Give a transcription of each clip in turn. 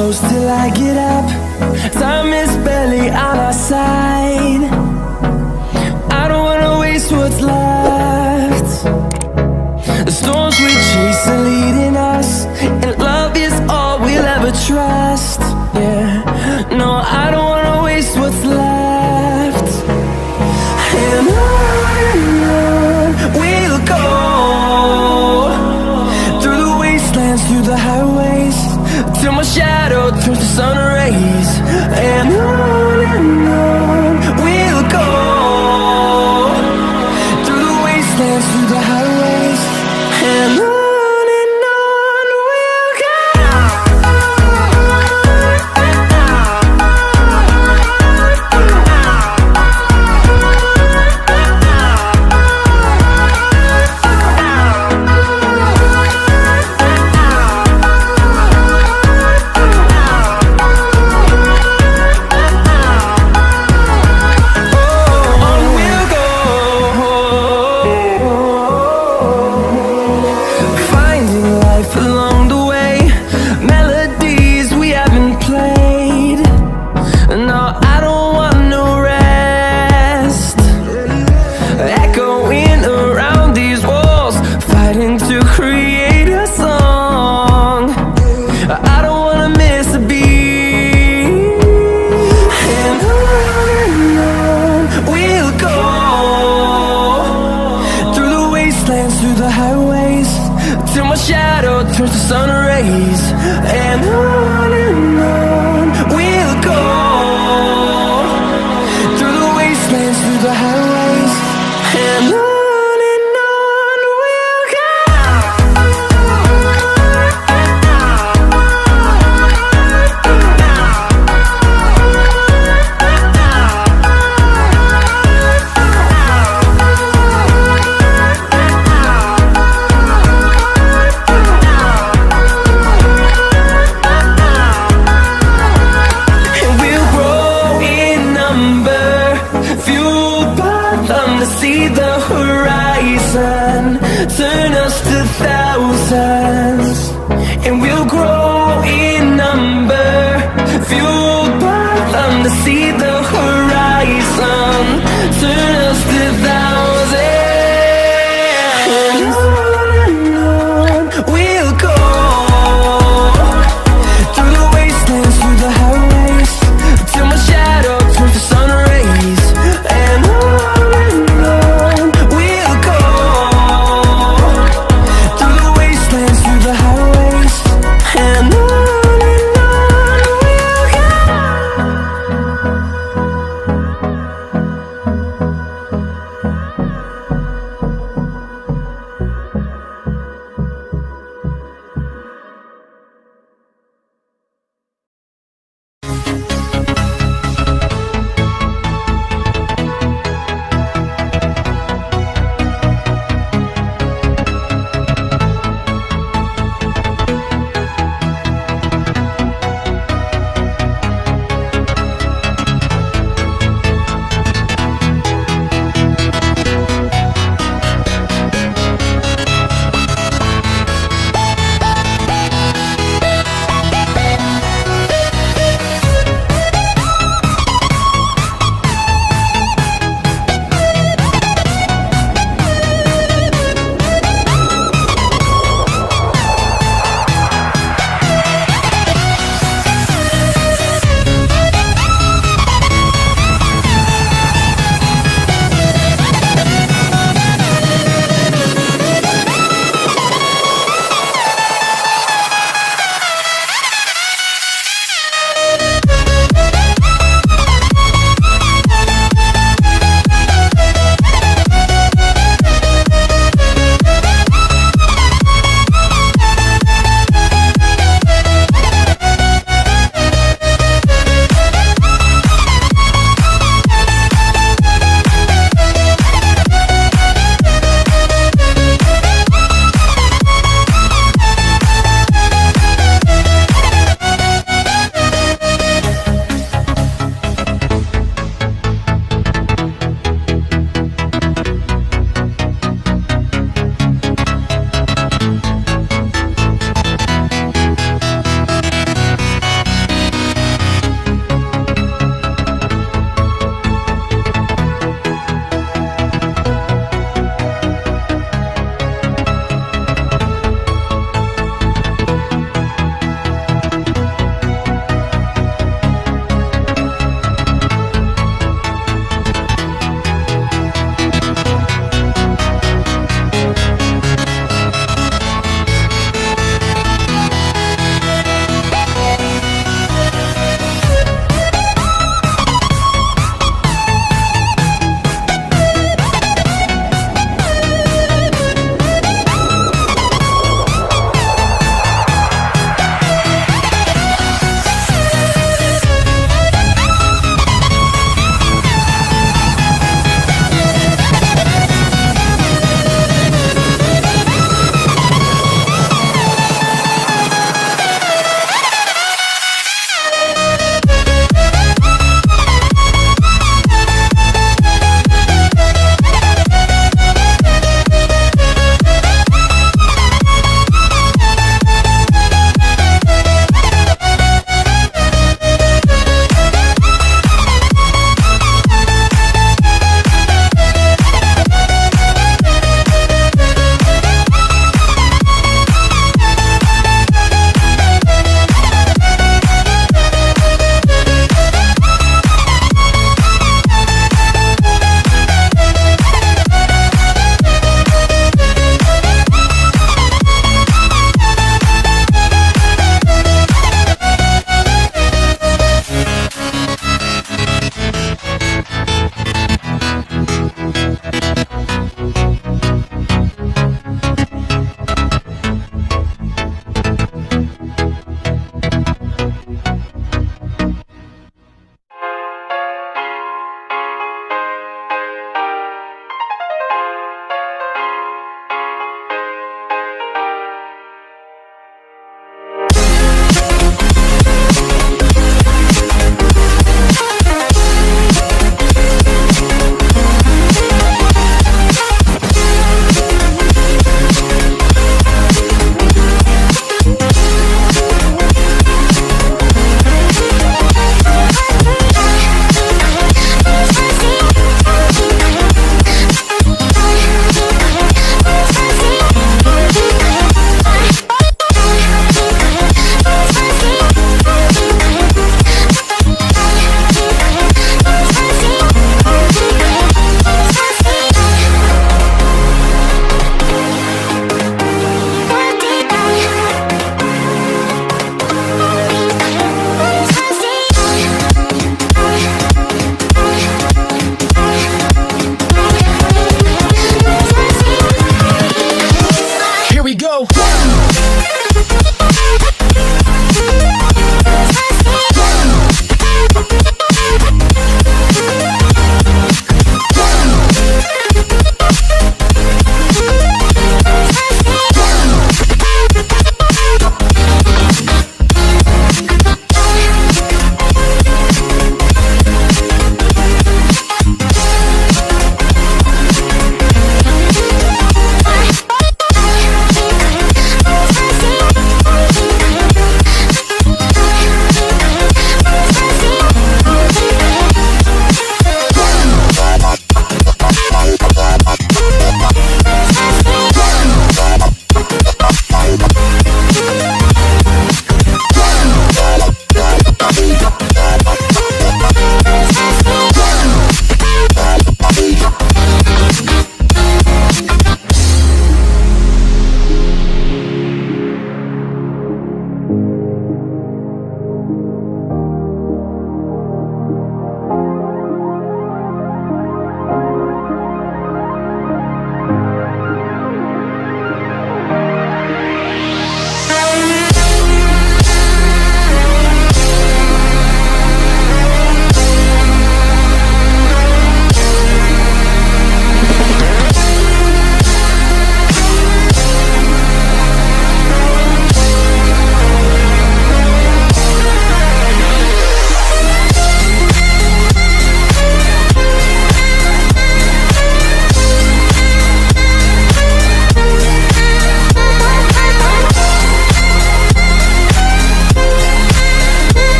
close till I get up. Time is barely on our side. I don't wanna waste what's left. The storms we chase are leading us, and love is all we'll ever trust. Yeah, no, I don't wanna waste what's left. And on we'll go, through the wastelands, through the highways, till my shadow turns to sun rays. And on we'll go, through the wastelands, through the highways, and on we'll go. Through the highways, till my shadow turns to sun rays. And on we'll go, through the wastelands, through the highways, and on we'll go. To see the horizon turn us to thousands, and we'll grow in number, fueled by them. To see the horizon turn us to thousands, and on we'll go, through the wastelands, through the highways, till my shadow turns to sun rays. And we'll go, through the wastelands, through the highways.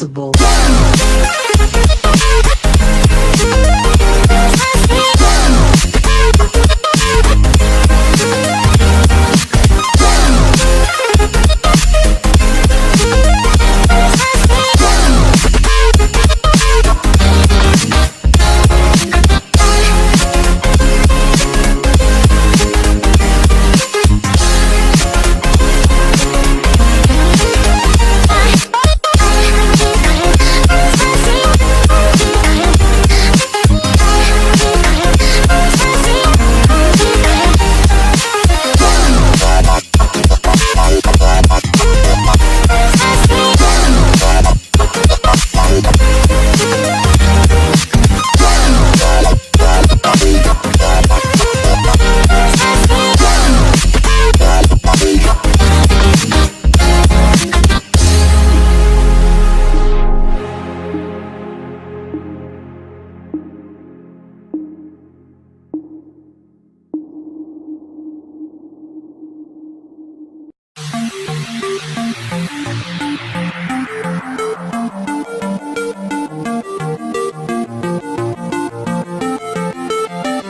invincible.